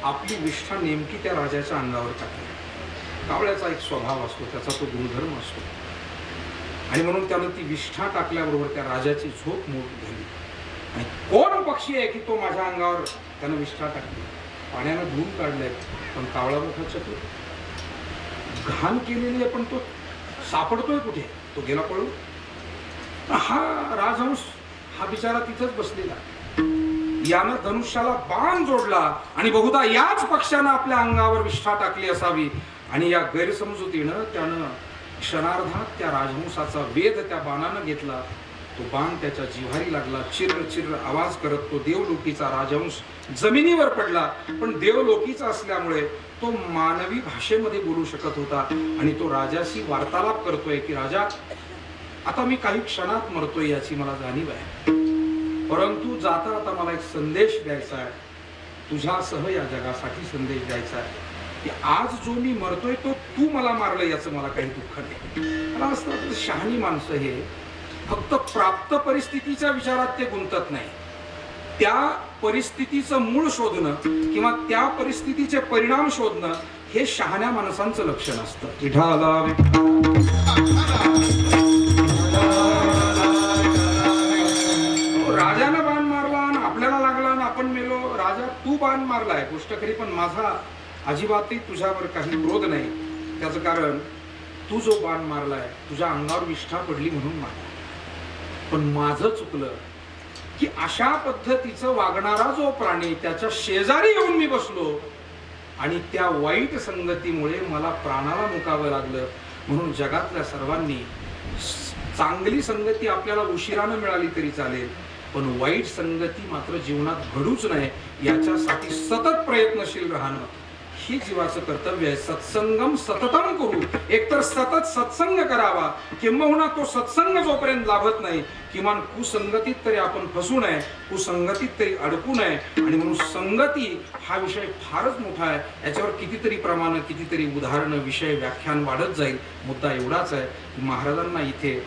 आपली विष्ठा नेमकी त्या राजाच्या अंगावर टाकली. कावळ्याचा एक स्वभाव असतो, त्याचा तो गुणधर्म असतो, आणि म्हणून त्यानं ती विष्ठा टाकल्याबरोबर त्या राजाची झोप मोड झाली. आणि कोण पक्षी आहे की तो माझ्या अंगावर त्यानं विष्ठा टाकली? पाण्यानं धुवून काढलंय, पण कावळा मोठा चतुर, घाण केलेली आहे, पण तो सापडतोय कुठे? तो गेला पळून. हा राजहंस हा बिचारा तिथंच बसलेला. यानं धनुष्याला बाण जोडला आणि बहुधा याच पक्षानं आपल्या अंगावर विष्ठा टाकली असावी, आणि या गैरसमजुतीनं त्यानं क्षणार्धात त्या राजहंसाचा वेध त्या बाणानं घेतला. तो बाण त्याच्या जिव्हारी लागला. चिर्र चिर्र आवाज करत तो देवलोकीचा राजहंस जमिनीवर पडला. पण देवलोकीचा असल्यामुळे तो मानवी भाषेमध्ये बोलू शकत होता, आणि तो राजाशी वार्तालाप करतोय की राजा, आता मी काही क्षणात मरतोय याची मला जाणीव आहे, परंतु जाता आता मला एक संदेश द्यायचा आहे, तुझ्यासह या जगासाठी संदेश द्यायचा आहे की आज जो मी मरतोय तो तू मला मारलं याचं मला काही दुःख नाही. मला असं वाटतं शहाणी माणसं हे फक्त प्राप्त परिस्थितीच्या विचारात ते गुंतत नाही, त्या परिस्थितीचं मूळ शोधणं किंवा त्या परिस्थितीचे परिणाम शोधणं हे शहाण्या माणसांचं लक्षण असतं. राजानं बाण मारला आणि आपल्याला लागला आणि आपण मेलो. राजा तू बाण मारलाय गोष्ट खरी, पण माझा अजिबातही तुझ्यावर काही क्रोध नाही. त्याचं कारण तू जो बाण मारलाय तुझ्या अंगावर विष्ठा पडली म्हणून मारला, पण माझं चुकलं की अशा पद्धतीचं वागणारा जो प्राणी त्याच्या शेजारी येऊन मी बसलो, आणि त्या वाईट संगतीमुळे मला प्राणाला मुकावं लागलं. म्हणून जगातल्या सर्वांनी चांगली संगती आपल्याला उशिरानं मिळाली तरी चालेल, पण वाईट संगती मात्र जीवनात घडूच नये याच्यासाठी सतत प्रयत्नशील राहणं ही जीवाचं कर्तव्य आहे. सत्संगम सततम करू, एकतर सतत सत्संग करावा, किंबहुना तो सत्संग जोपर्यंत लाभत नाही किमान कुसंगतीत तरी आपण फसू नये, कुसंगतीत तरी अडकू नये. आणि म्हणून संगती हा विषय फारच मोठा आहे. याच्यावर कितीतरी प्रमाण, कितीतरी उदाहरणं, विषय, व्याख्यान वाढत जाईल. मुद्दा एवढाच आहे की महाराजांना इथे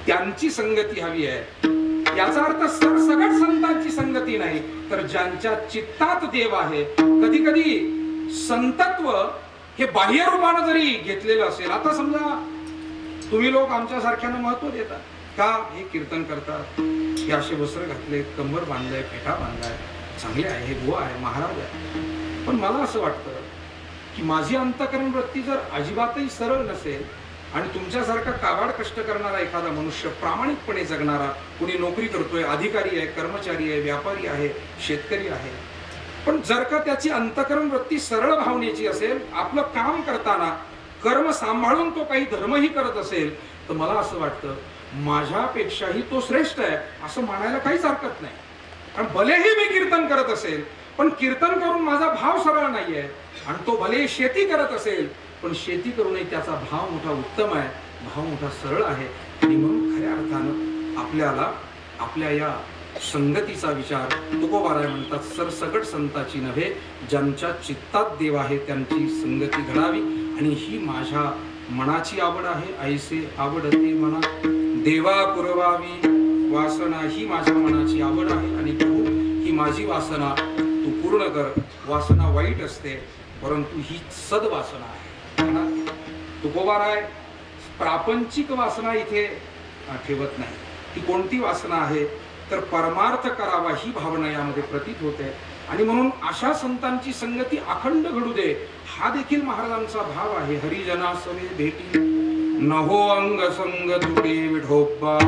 त्यांची संगती हवी आहे. याचा अर्थ सरसकट संतांची संगती नाही, तर ज्यांच्या चित्तात देव आहे. कधी कधी संतत्व हे बाह्य रूपानं जरी घेतलेलं असेल, आता समजा तुम्ही लोक आमच्या सारख्यानं महत्व देतात का, हे कीर्तन करतात, हे असे वस्त्र घातले, कंबर बांधलाय, फेटा बांधलाय, चांगले आहे, हे बुवा आहे, महाराज आहे, पण मला असं वाटतं की माझी अंतःकरण वृत्ती जर अजिबातही सरळ नसेल आणि तुमच्यासारखा काबाड कष्ट करणारा एखादा मनुष्य, प्रामाणिकपणे जगणारा, कुणी नोकरी करतोय, अधिकारी आहे, कर्मचारी आहे, व्यापारी आहे, शेतकरी आहे, पण जर का त्याची अंतःकरण वृत्ती सरळ भावनेची असेल, आपलं काम करताना कर्म सांभाळून तो काही धर्मही करत असेल, तर मला असं वाटतं माझ्यापेक्षाही तो श्रेष्ठ आहे असं म्हणायला काहीच हरकत नाही. कारण भलेही मी कीर्तन करत असेल, पण कीर्तन करून माझा भाव सरळ नाहीये, आणि तो भले शेती करत असेल, पण शेती करूनही त्याचा भाव मोठा उत्तम आहे, भाव मोठा सरळ आहे. आणि म्हणून खऱ्या अर्थानं आपल्याला आपल्या या संगतीचा विचार तुकोबाराय म्हणतात, सरसकट संताची नव्हे, ज्यांच्या चित्तात देव आहे त्यांची संगती घडावी. आणि ही माझ्या मनाची आवड आहे. ऐसे आवडते मना देवा पुरवावी वासना, ही माझ्या मनाची आवड आहे. आणि प्रभू, ही माझी वासना तू पूर्ण कर. वासना वाईट असते, परंतु ही सद्वासना आहे. तुकोबाराय प्रापंचिक वासना इथे ठेवत नाही. ती कोणती वासना आहे तर परमार्थ करावा ही भावना यामध्ये प्रतीत होते. आणि म्हणून अशा संतांची संगती अखंड घडू दे, हा देखील महाराजांचा भाव आहे. हरिजना सवे भेटी नहो अंग संग तुटे विठोबा.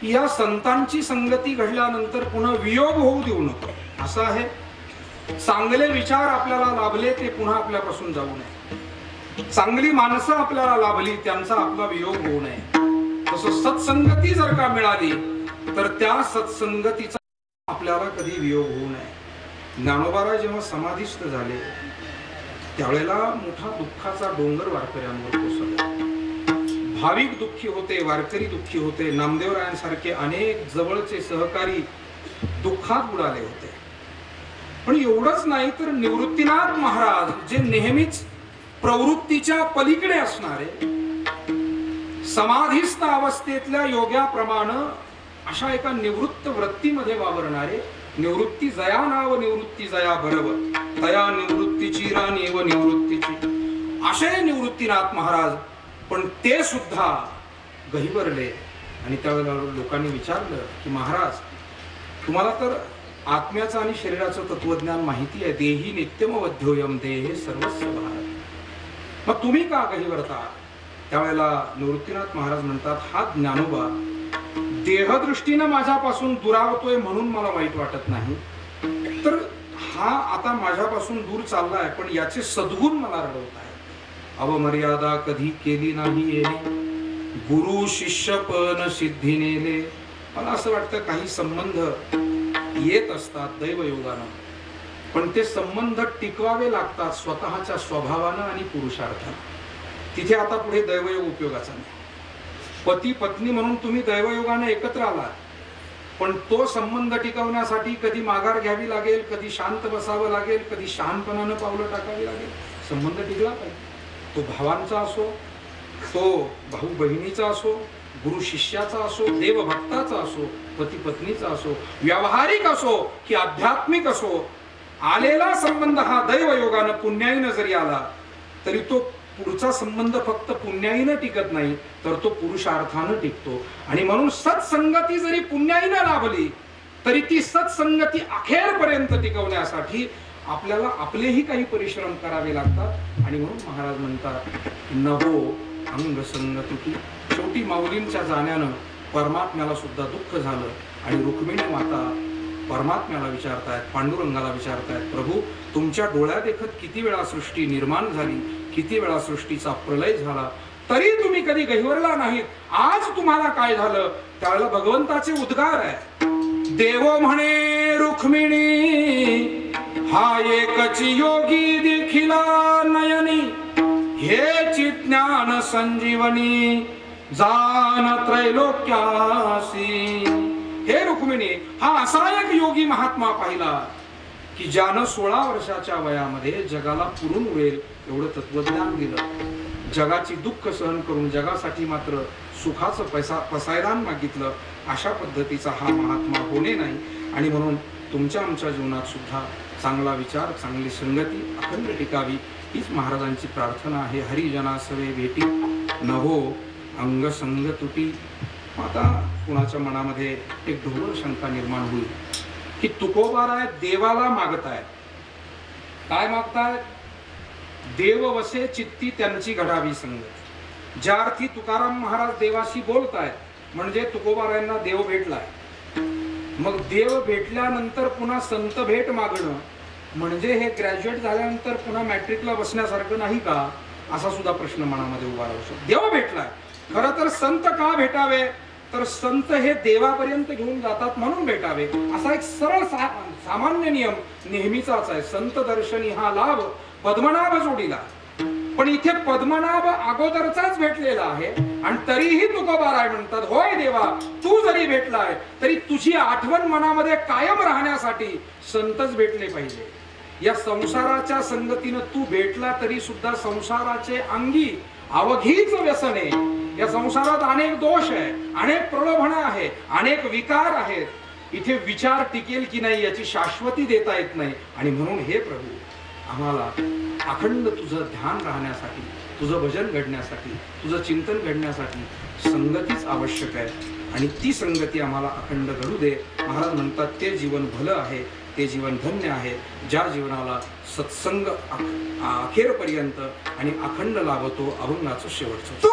या संतांची संगती घडल्यानंतर पुन्हा वियोग होऊ देऊ नको असं आहे. चांगले विचार आपल्याला लाभले ते पुन्हा आपल्यापासून जाऊ नये. चांगली माणसं आपल्याला लाभली त्यांचा आपला वियोग होऊ नये. तसं सत्संगती जर का मिळाली तर त्या सत्संगतीचा आपल्याला कधी वियोग होऊ नये. ज्ञानोबाराय जेव्हा समाधिस्थ झाले त्यावेळेला मोठा दुःखाचा डोंगर वारकऱ्यांवर कोसळला. भाविक दुःखी होते, वारकरी दुःखी होते. नामदेवरायांसारखे अनेक जवळचे सहकारी दुःखात बुडाले होते. पण एवढंच नाही तर निवृत्तीनाथ महाराज जे नेहमीच प्रवृत्तीच्या पलीकडे असणारे, समाधिस्थ अवस्थेतल्या योग्याप्रमाणे अशा एका निवृत्त वृत्तीमध्ये वावरणारे, निवृत्ती जया नाव निवृत्ती जया भरव तया निवृत्तीची राणी व निवृत्तीची असे निवृत्तीनाथ महाराज. पण ते सुद्धा गहिवरले. आणि त्यावेळेला लोकांनी विचारलं की महाराज तुम्हाला तर आत्म्याचं आणि शरीराचं तत्वज्ञान माहिती आहे. देही नित्यमवध्योयम देहे सर्वस्व भारत. मग तुम्ही का गहिवरता? त्यावेळेला निवृत्तीनाथ महाराज म्हणतात, हा ज्ञानोबा देहदृष्टीनं माझ्यापासून दुरावतोय म्हणून मला वाईट वाटत नाही, तर हा आता माझ्यापासून दूर चाललाय पण याचे सद्गुण मला रडवत आहे. अवमर्यादा कधी केली नाही येणे, गुरु शिष्य पण सिद्धी नेले. मला असं वाटतं काही संबंध येत असतात दैवयोगानं, पण ते संबंध टिकवावे लागतात स्वतःच्या स्वभावानं आणि पुरुषार्थानं. तिथे आता पुढे दैवयोग उपयोगाचा नाही. पती पत्नी म्हणून तुम्ही दैवयोगाने एकत्र आलात, पण तो संबंध टिकवण्यासाठी कधी माघार घ्यावी लागेल, कधी शांत बसावं लागेल, कधी शहाणपणानं पावलं टाकावी लागेल. संबंध टिकला पाहिजे. तो भावांचा असो, तो भाऊ बहिणीचा असो, गुरु शिष्याचा असो, देवभक्ताचा असो, पती पत्नीचा असो, व्यावहारिक असो की आध्यात्मिक असो. आलेला संबंध हा दैवयोगानं पुण्याईनं जरी आला तरी तो पुढचा संबंध फक्त पुण्याईनं टिकत नाही तर तो पुरुषार्थानं टिकतो. आणि म्हणून सत्संगती जरी पुण्याईनं लाभली तरी ती सत्संगती अखेरपर्यंत टिकवण्यासाठी आपल्याला आपलेही काही परिश्रम करावे लागतात. आणि म्हणून महाराज म्हणतात, नभो अंग संगती. शेवटी माऊलींच्या जाण्यानं परमात्म्याला सुद्धा दुःख झालं. आणि रुक्मिणी माता परमात्म्याला विचारतायत, पांडुरंगाला विचारतायत, प्रभू तुमच्या डोळ्या देखत किती वेळा सृष्टी निर्माण झाली, किती वेळा सृष्टीचा प्रलय झाला, तरी तुम्ही कधी गहिवरला नाहीत. आज तुम्हाला काय झालं? त्यावेळेला भगवंताचे उद्गार आहे, देव म्हणे रुक्मिणी हा एकच योगी देखिला नयनी, हेची ज्ञान संजीवनी जान त्रैलोक्यासी. हे रुक्मिणी, हा असा एक योगी महात्मा पाहिला की ज्यानं 16 वर्षाच्या वयामध्ये जगाला पुरून उरेल एवढं तत्वज्ञान दिलं. जगाची दुःख सहन करून जगासाठी मात्र सुखाचं पसायदान मागितलं. अशा पद्धतीचा हा महात्मा होणे नाही. आणि म्हणून तुमच्या आमच्या जीवनात सुद्धा चांगला विचार, चांगली संगती अखंड टिकावी हीच महाराजांची प्रार्थना आहे. हरिजना सवे भेटी नहो अंग संग तुटी. आता कुणाच्या मनामध्ये एक ढोबळ शंका निर्माण होईल की तुकोबाराय देवाला मागतायत. काय मागतायत? देव वसे चित्ती त्यांची घडावी संगत. ज्या अर्थी तुकाराम महाराज देवाशी बोलतायत म्हणजे तुकोबारायांना देव भेटलाय. मग देव भेटल्यानंतर पुन्हा संत भेट मागणं म्हणजे हे ग्रॅज्युएट झाल्यानंतर पुन्हा मॅट्रिकला बसण्यासारखं नाही का? असा सुद्धा प्रश्न मनामध्ये उभा राहू शकतो. देव भेटलाय, खरं तर संत का भेटावे? तर संत हे देवापर्यंत घेऊन जातात म्हणून भेटावे. असा एक सरळ सामान्य नियम नेहमीचाच आहे. संत दर्शनी हा लाभ पद्मनाभ जोडीला. पण इथे पद्मनाभ अगोदरचाच भेटलेला आहे आणि तरीही तुकोबाराय म्हणतात, होय देवा तू जरी भेटलाय तरी तुझी आठवण मनामध्ये कायम राहण्यासाठी संतच भेटले पाहिजे. या संसाराच्या संगतीनं तू भेटला तरी सुद्धा संसाराचे अंगी अवघीच व्यसने. या संसारात अनेक दोष आहे, अनेक प्रलोभन आहे, अनेक विकार आहेत. इथे विचार टिकेल की नाही याची शाश्वती देता येत नाही. आणि म्हणून हे प्रभू आम्हाला अखंड तुझं ध्यान राहण्यासाठी, तुझं भजन घडण्यासाठी, तुझं चिंतन घडण्यासाठी संगतीच आवश्यक आहे. आणि ती संगती आम्हाला अखंड घडू दे. महाराज म्हणतात ते जीवन भलं आहे, ते जीवन धन्य आहे ज्या जीवनाला सत्संग अखेरपर्यंत आणि अखंड लाभतो अभंगाचं शेवटचं.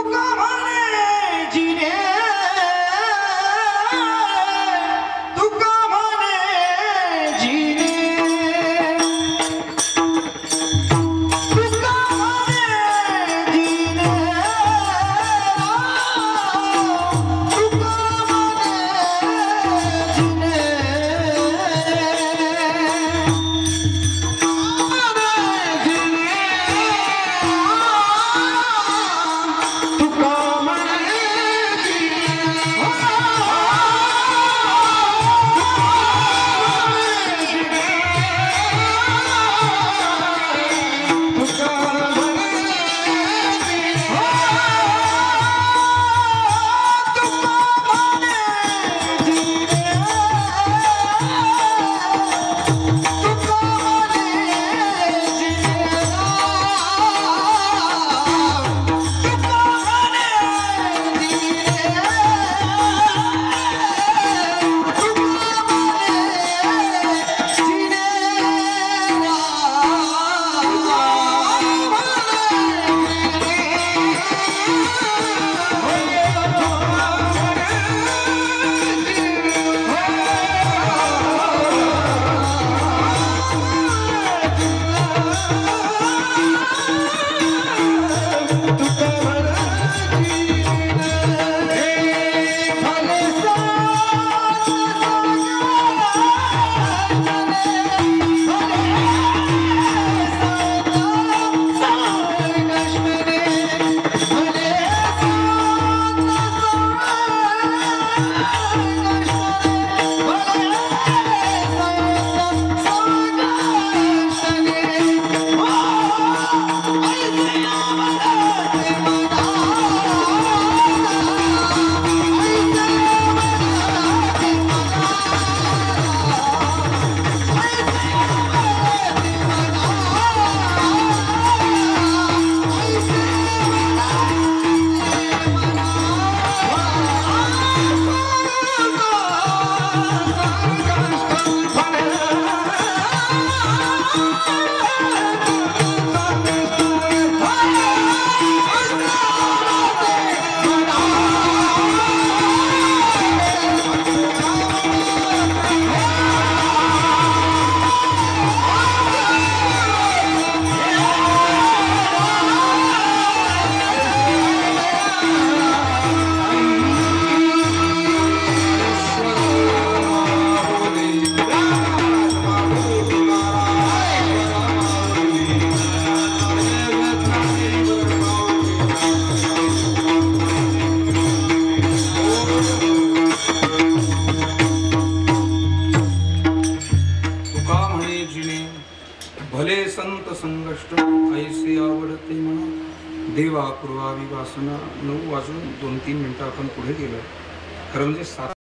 संत संगष्ट ऐसे आवडते म्हणा देवा पुरवावी वासना. 9 वाजून 2-3 मिनिटं आपण पुढे गेलो. खरं म्हणजे 7